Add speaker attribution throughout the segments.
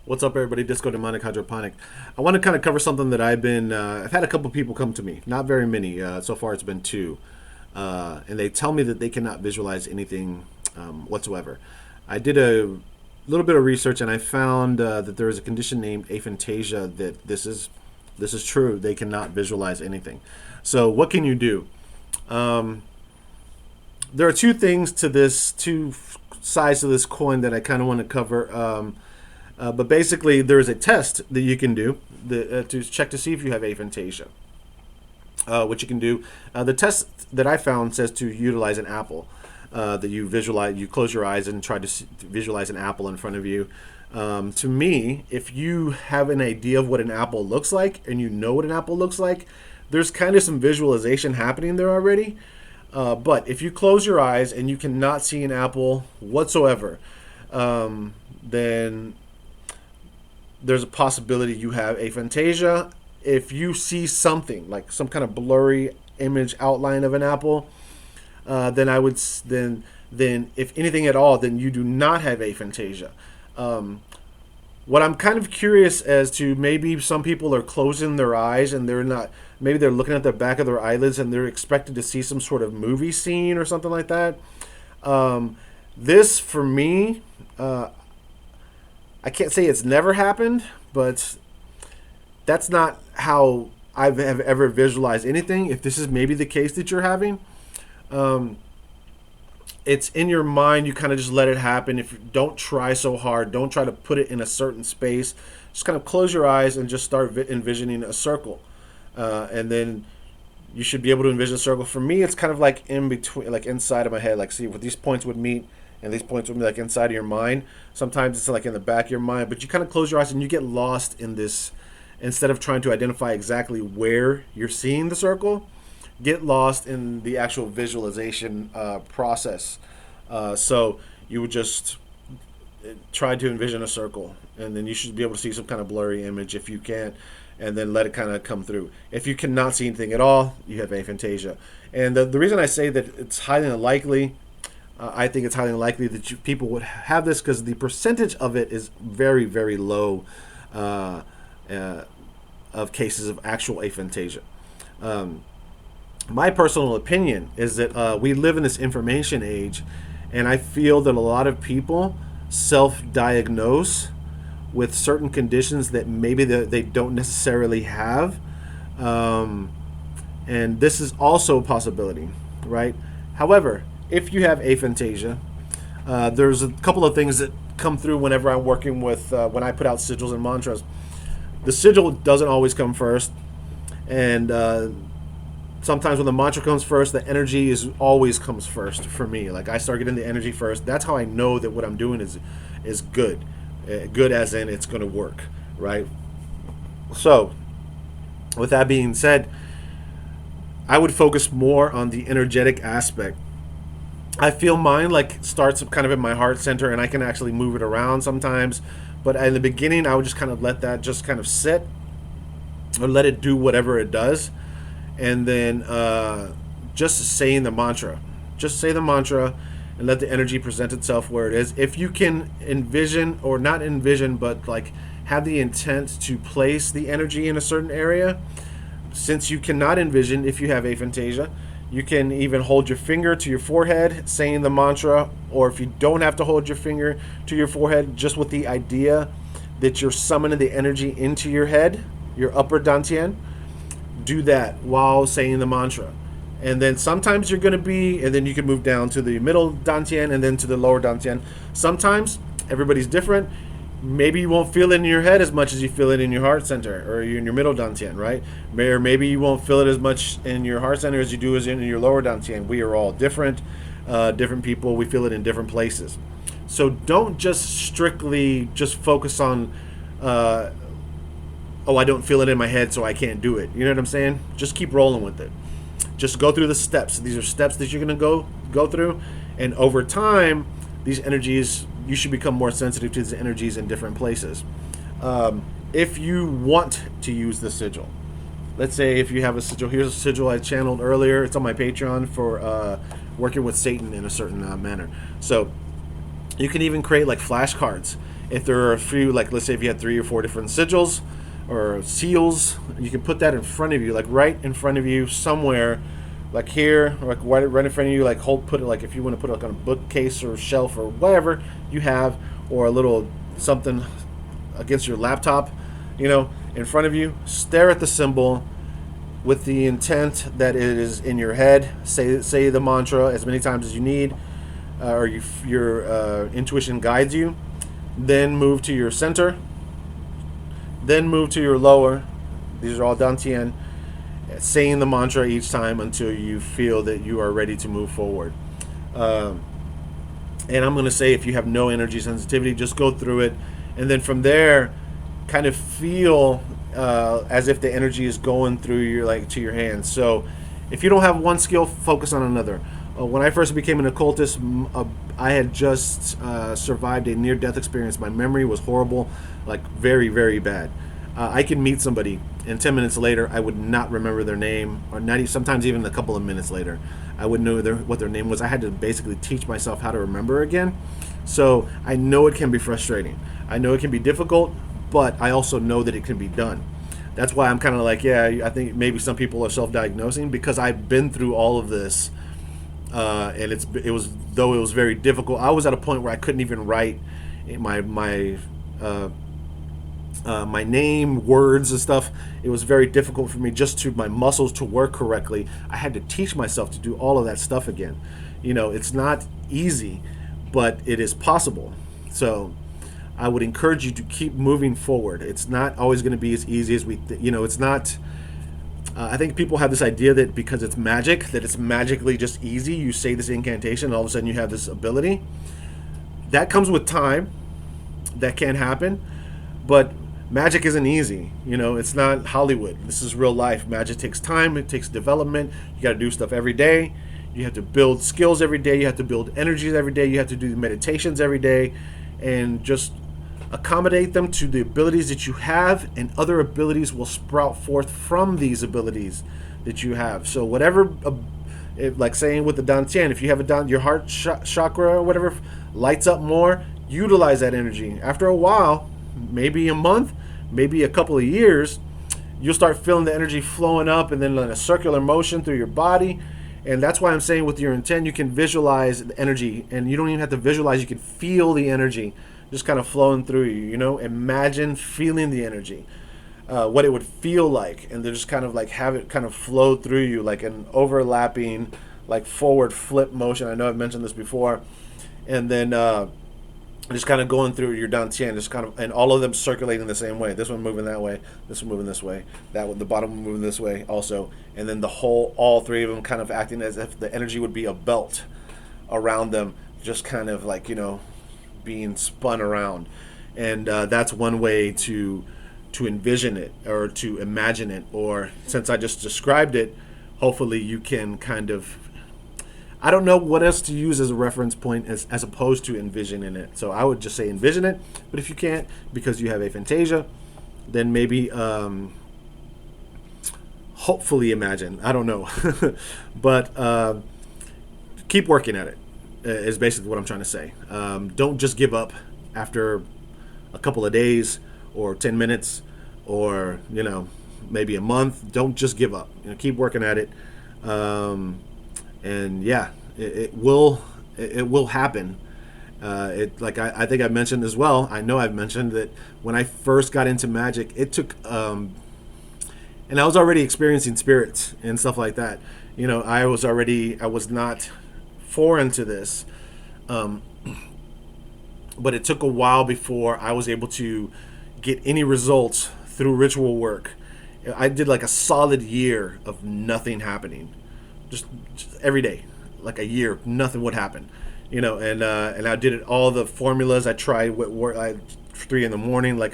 Speaker 1: What's up, everybody? Disco Demonic Hydroponic. I want to kind of cover something that I've had a couple people come to me, not very many. So far, it's been two. And they tell me that they cannot visualize anything whatsoever. I did a little bit of research and I found that there is a condition named aphantasia that this is true. They cannot visualize anything. So, what can you do? There are two things to this, two sides of this coin that I kind of want to cover. But basically, there is a test that you can do to check to see if you have aphantasia. What you can do, the test that I found says to utilize an apple. That you visualize, you close your eyes and try to visualize an apple in front of you. To me, if you have an idea of what an apple looks like and you know what an apple looks like, there's kind of some visualization happening there already. But if you close your eyes and you cannot see an apple whatsoever, then there's a possibility you have aphantasia. If you see something like some kind of blurry image outline of an apple, then I would then if anything at all, then you do not have aphantasia. What I'm kind of curious as to, maybe some people are closing their eyes and they're not, maybe they're looking at the back of their eyelids and they're expected to see some sort of movie scene or something like that. This for me, I can't say it's never happened, but that's not how I have ever visualized anything. If this is maybe the case that you're having, it's in your mind. You kind of just let it happen. If you don't try so hard, don't try to put it in a certain space. Just kind of close your eyes and just start envisioning a circle, and then you should be able to envision a circle. For me, it's kind of like in between, like inside of my head. Like, see, where these points would meet, and these points would be like inside of your mind. Sometimes it's like in the back of your mind, but you kind of close your eyes and you get lost in this. Instead of trying to identify exactly where you're seeing the circle, get lost in the actual visualization process. So you would just try to envision a circle, and then you should be able to see some kind of blurry image if you can, and then let it kind of come through. If you cannot see anything at all, you have aphantasia. And the reason I say that it's highly unlikely, I think it's highly unlikely that people would have this, because the percentage of it is very, very low of cases of actual aphantasia. My personal opinion is that we live in this information age, and I feel that a lot of people self-diagnose with certain conditions that maybe they don't necessarily have. And this is also a possibility, right? However, if you have aphantasia, there's a couple of things that come through whenever I'm working with, when I put out sigils and mantras. The sigil doesn't always come first, and sometimes when the mantra comes first, the energy always comes first for me. Like, I start getting the energy first. That's how I know that what I'm doing is good. Good as in it's going to work, right? So, with that being said, I would focus more on the energetic aspect. I feel mine like starts kind of in my heart center, and I can actually move it around sometimes. But in the beginning, I would just kind of let that just kind of sit, or let it do whatever it does. And then just saying the mantra. Just say the mantra and let the energy present itself where it is. If you can envision, or not envision, but like have the intent to place the energy in a certain area, since you cannot envision if you have aphantasia, you can even hold your finger to your forehead saying the mantra, or if you don't have to hold your finger to your forehead, just with the idea that you're summoning the energy into your head, your upper dantian, do that while saying the mantra. And then sometimes you're going to be, and then you can move down to the middle dantian and then to the lower dantian. Sometimes, everybody's different. Maybe you won't feel it in your head as much as you feel it in your heart center, or in your middle dantian, right? Or maybe you won't feel it as much in your heart center as you do as in your lower dantian. We are all different. Different people, we feel it in different places. So don't just strictly just focus on, oh, I don't feel it in my head, so I can't do it. You know what I'm saying? Just keep rolling with it. Just go through the steps. These are steps that you're going to go through, and over time, these energies, you should become more sensitive to these energies in different places. If you want to use the sigil, let's say if you have a sigil, here's a sigil I channeled earlier. It's on my Patreon for working with Satan in a certain manner. So you can even create like flashcards If there are a few, like let's say if you had 3 or 4 different sigils or seals, you can put that in front of you, like right in front of you somewhere, like here, or like right in front of you, like put it like if you want to put it like on a bookcase or shelf or whatever you have, or a little something against your laptop, in front of you. Stare at the symbol with the intent that it is in your head. Say the mantra as many times as you need, or your intuition guides you. Then move to your center. Then move to your lower. These are all dantian. Saying the mantra each time until you feel that you are ready to move forward. And I'm going to say if you have no energy sensitivity, just go through it. And then from there, kind of feel as if the energy is going through to your hands. So if you don't have one skill, focus on another. When I first became an occultist, I had just survived a near-death experience. My memory was horrible, like very, very bad. I could meet somebody, and 10 minutes later, I would not remember their name, or sometimes even a couple of minutes later, I wouldn't know what their name was. I had to basically teach myself how to remember again. So I know it can be frustrating. I know it can be difficult, but I also know that it can be done. That's why I'm kind of like, yeah, I think maybe some people are self-diagnosing, because I've been through all of this, and it was very difficult. I was at a point where I couldn't even write my name, words and stuff. It was very difficult for me my muscles to work correctly. I had to teach myself to do all of that stuff again. It's not easy, but it is possible. So I would encourage you to keep moving forward. It's not always going to be as easy as it's not. I think people have this idea that because it's magic, that it's magically just easy. You say this incantation, and all of a sudden you have this ability. That comes with time. That can happen. But magic isn't easy. It's not Hollywood. This is real life. Magic takes time. It takes development. You got to do stuff every day. You have to build skills every day. You have to build energies every day. You have to do meditations every day, and just accommodate them to the abilities that you have, and other abilities will sprout forth from these abilities that you have. So whatever, like saying with the dantian, if you have your heart chakra or whatever lights up more, utilize that energy. After a while, maybe a month, maybe a couple of years, you'll start feeling the energy flowing up, and then in a circular motion through your body. And that's why I'm saying with your intent, you can visualize the energy, and you don't even have to visualize, you can feel the energy just kind of flowing through you. Imagine feeling the energy, what it would feel like, and then just kind of like have it kind of flow through you like an overlapping, like forward flip motion. I know I've mentioned this before. And then just kind of going through your dantian, just kind of, and all of them circulating the same way. This one moving that way, this one moving this way, that one, the bottom one moving this way also, and then all three of them kind of acting as if the energy would be a belt around them, just kind of like being spun around. And that's one way to envision it, or to imagine it. Or since I just described it, hopefully you can kind of, I don't know what else to use as a reference point as opposed to envisioning it. So I would just say envision it. But if you can't, because you have aphantasia, then maybe hopefully imagine. I don't know. But keep working at it is basically what I'm trying to say. Don't just give up after a couple of days or 10 minutes or, maybe a month. Don't just give up. Keep working at it. And yeah, it will happen. I think I mentioned as well. I know I've mentioned that when I first got into magic, it took, and I was already experiencing spirits and stuff like that. I was not foreign to this, but it took a while before I was able to get any results through ritual work. I did like a solid year of nothing happening. Just every day, like a year, nothing would happen, and I did it, all the formulas I tried. 3 a.m, like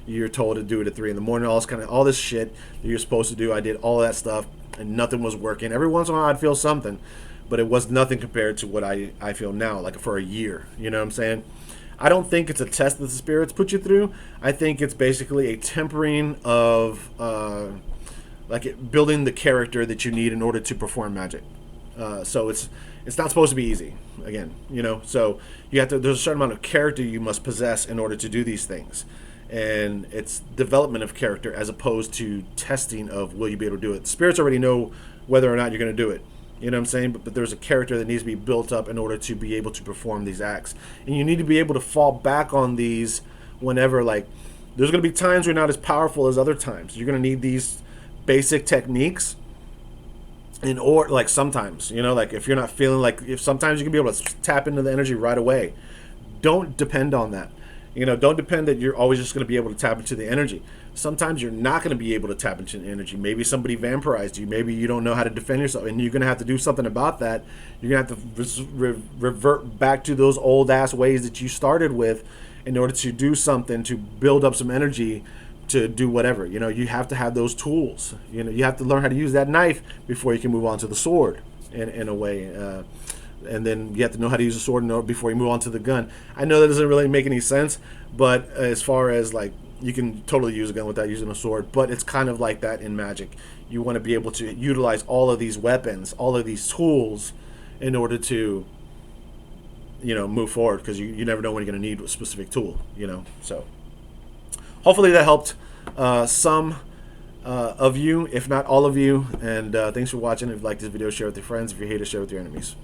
Speaker 1: you're told to do it at 3 a.m, all this shit that you're supposed to do. I did all that stuff, and nothing was working. Every once in a while, I'd feel something, but it was nothing compared to what I feel now, like for a year. You know what I'm saying? I don't think it's a test that the spirits put you through. I think it's basically a tempering of building the character that you need in order to perform magic. So It's not supposed to be easy. Again, you know, so you have to. There's a certain amount of character you must possess in order to do these things, and it's development of character as opposed to testing of will you be able to do it. Spirits already know whether or not you're going to do it. You know what I'm saying? But there's a character that needs to be built up in order to be able to perform these acts, and you need to be able to fall back on these whenever, like, there's going to be times where you're not as powerful as other times. You're going to need these basic techniques or like sometimes, you know, like if you're not feeling like, if sometimes you can be able to tap into the energy right away. Don't depend on that. You know, don't depend that you're always just going to be able to tap into the energy. Sometimes you're not going to be able to tap into the energy. Maybe somebody vampirized you. Maybe you don't know how to defend yourself, and you're going to have to do something about that. You're going to have to revert back to those old ass ways that you started with in order to do something, to build up some energy, to do whatever. You know, you have to have those tools. You know, you have to learn how to use that knife before you can move on to the sword in a way. And then you have to know how to use a sword before you move on to the gun. I know that doesn't really make any sense, but as far as like, you can totally use a gun without using a sword, but it's kind of like that in magic. You want to be able to utilize all of these weapons, all of these tools in order to, you know, move forward, because you never know when you're going to need a specific tool, you know. So hopefully that helped some of you, if not all of you. And thanks for watching. If you like this video, share it with your friends. If you hate it, share it with your enemies.